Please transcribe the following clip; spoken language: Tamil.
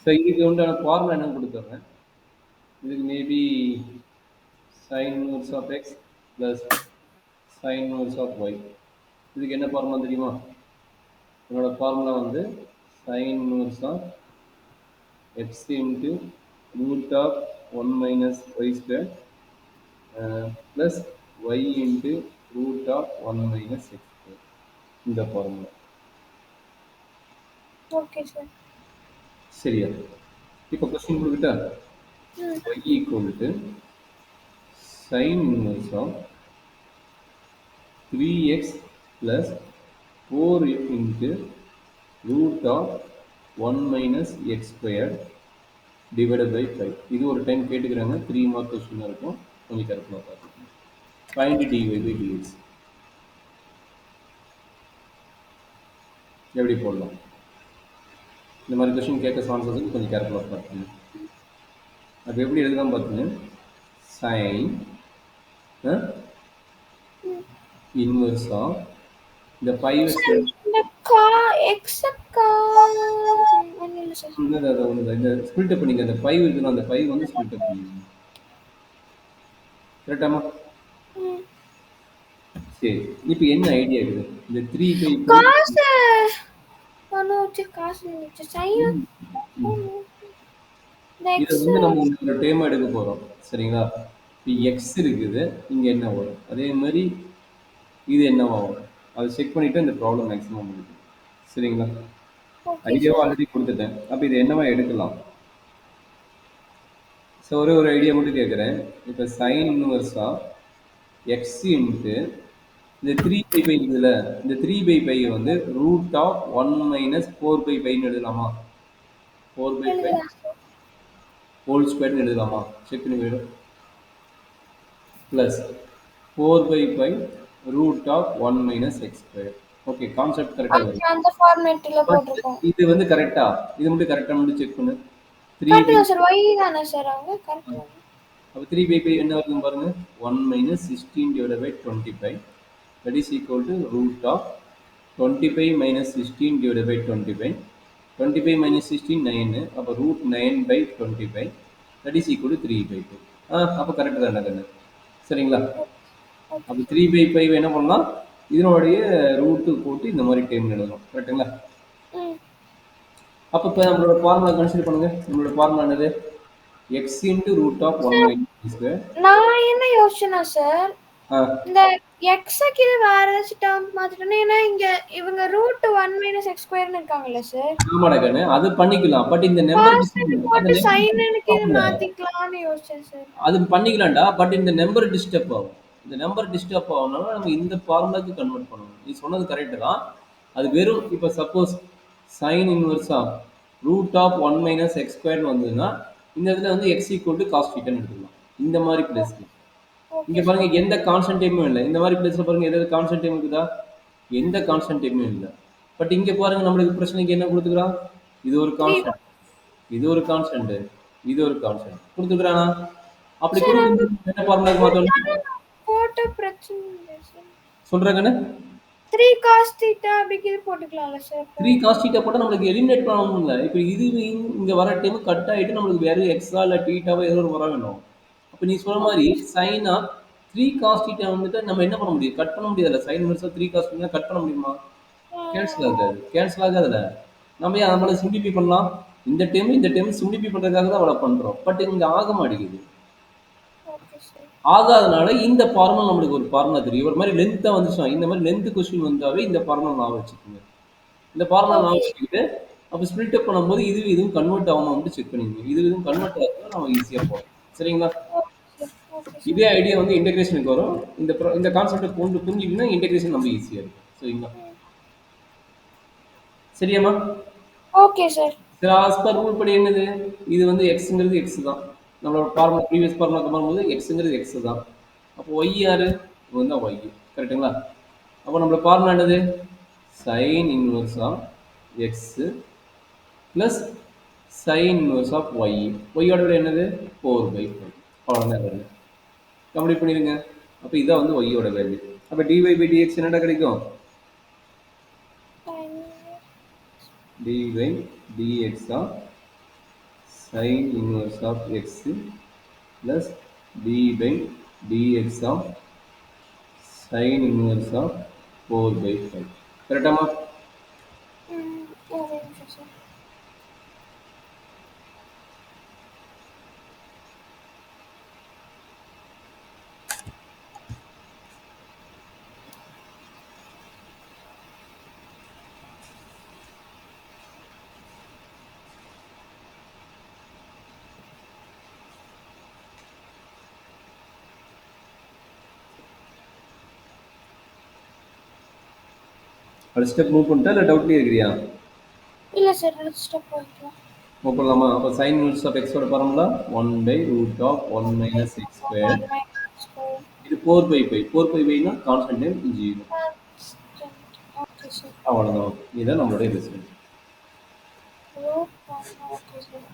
ஸோ இதுக்கு உண்டான ஃபார்முலா என்னன்னு கொடுத்துட்றேன். இதுக்கு maybe sin inverse of x plus sin inverse of y. இதுக்கு என்ன ஃபார்முலா தெரியுமா? என்னோட ஃபார்முலா வந்து sin inverse of x into root of 1 minus y square plus y into root of 1 minus x square. இந்த ஃபார்முலா. Okay sir. சரியா? இப்போ question கொடுக்கிட்டா y equal to sin inverse of 3x plus 4 into root of 1 minus x square divided by 5. இது ஒரு டைம் கேட்டுக்கிறாங்க. 3 மார்க் கொஸ்டின் இருக்கும். கொஞ்சம் கரெக்டாக பார்த்துக்கோங்க. Find dy by dx. எப்படி போடலாம்? இந்த மாதிரி கொஸ்டின் கேட்க சான்சஸ் கொஞ்சம் கேர்ஃபுல்லாக பார்த்துக்கோங்க. அப்போ எப்படி எழுதலாம் பார்த்துங்க. சைன் இன்வர்ஸ் ஆஃப் இந்த 5 இந்த x இந்த ஸ்பிளிட் பண்ணிங்க. அந்த 5 இருக்குன்னா அந்த 5 வந்து ஸ்பிளிட் பண்ணிங்க. கரெக்டாமா? சரி, இப்போ என்ன ஐடியா இருக்குது? இந்த 3 காசு பண்ணுச்சு காசு இருந்துச்சு சைன் இதை வந்து நம்ம ஒரு டேம் எடுக்க போறோம். சரிங்களா? இப்போ எக்ஸ் இருக்குது, இங்க என்ன வரும்? அதே மாதிரி இது என்னவா வரும்? அதை செக் பண்ணிட்டு இந்த ப்ராப்ளம் மேக்ஸிமம் முடியும். சரிங்களா? ஐடியாவை ஆல்ரெடி கொடுத்துட்டேன். அப்போ இது என்னவா எடுக்கலாம்? ஸோ ஒரு ஐடியா மட்டும் கேட்குறேன். இப்போ சைன் இன்வர்ஸா எக்ஸ் இன்ட்டு இந்த 3/π இருக்குதுல்ல, இந்த 3/π வந்து ரூட் ஆஃப் 1 மைனஸ் 4/πன்னு எழுதலாமா? 4/π ஹோல் ஸ்கொயர்னு எழுதலாமா? செக் பண்ணி போயிடும். Plus 4/π root of 1 minus x square. Okay, concept கரெக்டாக வருது. அந்த ஃபார்மேட்ல போட்டுருக்கோம். இது வந்து கரெக்டா? இது மட்டும் கரெக்டா மட்டும் செக் பண்ணு. 3 கரெக்ட்டா சார், y தானே சார் அவங்க கரெக்ட். அப்ப 3/π என்ன வருதுன்னு பாருங்க. 1 minus 16 divided by 25. That is equal to root of 25 minus 16 divided by 25. 25 minus 16 9. அப்ப root 9 by 25. That is equal to 3/5. அப்ப கரெக்ட் தான் கண்ணு. சரிங்களா? அப்ப 3/5 என்ன பண்ணலாம்? இதனுடைய ரூட் போட்டு இந்த மாதிரி டைம் எழுதணும். கரெக்ட்டுங்களா? அப்ப இப்ப நம்மளோட ஃபார்முலா கன்சிடர் பண்ணுங்க. நம்மளோட ஃபார்முலா என்னது? x into root of 1 minus x square. நான் என்ன யோசிச்சேனா சார், இந்த x க்கு இது வேற ஏதாச்சும் டேர்ம் மாத்திட்டோம்னா, ஏன்னா இங்க இவங்க ரூட் 1 மைனஸ் எக்ஸ் ஸ்கொயர்னு இருக்காங்கல்ல சார். ஆமாடா கண்ணு, அது பண்ணிக்கலாம். பட் இந்த நம்பர் போட்டு சைனுக்கு இது மாத்திக்கலாம்னு யோசிச்சேன் சார். அது பண்ணிக்கலாம்டா. பட் இந்த நம்பர் டிஸ்டர்ப் ஆகும். இந்த நம்பர் டிஸ்டர்ப் ஆகும்னால நம்ம இந்த ஃபார்முலாக்கு கன்வெர்ட் பண்ணணும். நீ சொன்னது கரெக்ட் தான். அது வெறும் இப்போ சப்போஸ் சைன் இன்வர்ஸா ரூட் ஆஃப் 1 மைனஸ் எக்ஸ் ஸ்கொயர்னு வந்ததுன்னா இந்த இடத்துல வந்து எக்ஸ் ஈக்குவல் டு காஸ் தீட்டான்னு எடுத்துக்கலாம். இந்த மாதிரி பிளேஸ்க்கு இங்க பாருங்க, எந்த கான்ஸ்டன்ட் டைமும் இல்லை. இந்த மாதிரி பிளேஸ்ல பாருங்க, ஏதாவது கான்ஸ்டன்ட் டைம் இருக்குதா? எந்த கான்ஸ்டன்ட் டைமும் இல்லை. பட் இங்க பாருங்க, நம்மளுக்கு பிரச்சனைக்கு என்ன கொடுத்துக்கிறான்? இது ஒரு கான்ஸ்டன்ட், இது ஒரு கான்ஸ்டன்ட், இது ஒரு கான்ஸ்டன்ட் கொடுத்துக்கிறானா? அப்படி கொடுத்து என்ன ஃபார்முலாக்கு மாத்தணும்? போட்ட பிரச்சனை இல்லை சார். சொல்றேங்கண்ணே, 3 cos θ அப்படிங்கிறது போட்டுக்கலாம்ல சார். 3 cos θ போட்டால் நம்மளுக்கு எலிமினேட் பண்ணணும் இல்லை. இப்போ இது இங்கே வர டைம் கட் ஆகிட்டு நம்மளுக்கு வேறு எக்ஸா இல்லை டீட்டாவோ ஏதோ ஒரு வர வேணும். அப்போ நீ சொன்ன மாதிரி சைனா 3 cos θ வந்துட்டு நம்ம என்ன பண்ண முடியும்? கட் பண்ண முடியாதுல்ல. சைன் இன்வர்ஸா 3 cos θ கட் பண்ண முடியுமா? கேன்சல் ஆகாது. கேன்சல் ஆகாதுல்ல. நம்ம ஏன் நம்மளை சிம்பிளிஃபை பண்ணலாம்? இந்த டைம் சிம்பிளிஃபை பண்ணுறதுக்காக தான் அவளை பண்ணுறோம். பட் இங்கே ஆக மாட்டேங்குது. ஆகாதனால இந்த ஃபார்முலா நம்மளுக்கு ஒரு ஃபார்முலா தெரியும். ஒரு மாதிரி லென்த்தாக வந்துச்சுன்னா, இந்த மாதிரி லென்த் கொஸ்டின் வந்தாவே இந்த ஃபார்முலா நான் வச்சுக்கோங்க. இந்த ஃபார்முலா நான் வச்சுக்கிட்டு அப்போ ஸ்பிளிட் அப் பண்ணும்போது இதுவும் கன்வெர்ட் ஆகாம வந்து செக் பண்ணிக்கோங்க. இதுவும் கன்வெர்ட் ஆகுதுன்னா நம்ம ஈஸியாக போகலாம். சரிங்களா? இதே ஐடியா வந்து இன்டெகிரேஷனுக்கு வரும். இந்த கான்செப்டை புரிஞ்சுக்கிட்டீங்கன்னா இன்டெகிரேஷன் நம்ம ஈஸியாக இருக்கும். சரிங்களா? சரியாம்மா? Okay sir. சரி, ஆஸ் பர் ரூல் படி என்னது? இது வந்து எக்ஸுங்கிறது எக்ஸ் தான். நம்மளோட ஃபார்முலா ப்ரீவியஸ் ஃபார்முலா பண்ணும்போது எக்ஸுங்கிறது எக்ஸ் தான். அப்போ ஒய் யாரு? இது தான் ஒய். கரெக்டுங்களா? அப்போ நம்மளோட ஃபார்முலா என்னது? Sine inverse of x plus sine inverse of y. ஒய்யோட விட என்னது? 4/5. அவ்வளோதான் வருது. கம்ப்ளீட் பண்ணிடுங்க. அப்போ இதான் வந்து ஒய்யோட வேல்யூ. அப்போ டிஒய் பை டிஎக்ஸ் என்னடா கிடைக்கும்? dy dx of sin inverse of x plus d by dx of sin inverse of 4 by 5. கரெக்டாமா? ஒரே நிமிஷம் சார். அடுத்த ஸ்டெப் மூவ் பண்ணிட்டா இல்லை டவுட்லேயே இருக்கிறியா? இல்ல சார், அடுத்த ஸ்டெப் போய்க்கலாம். மூவ் பண்ணலாமா? அப்போ sin inverse of x ஓட formula 1 by root of 1 minus x square. இது 4 by 5. 4 by 5 னா கான்ஸ்டன்ட் டைம் 0. Okay sir. அவ்வளோதான். இதுதான் நம்மளுடைய ரிசல்ட். Okay sir.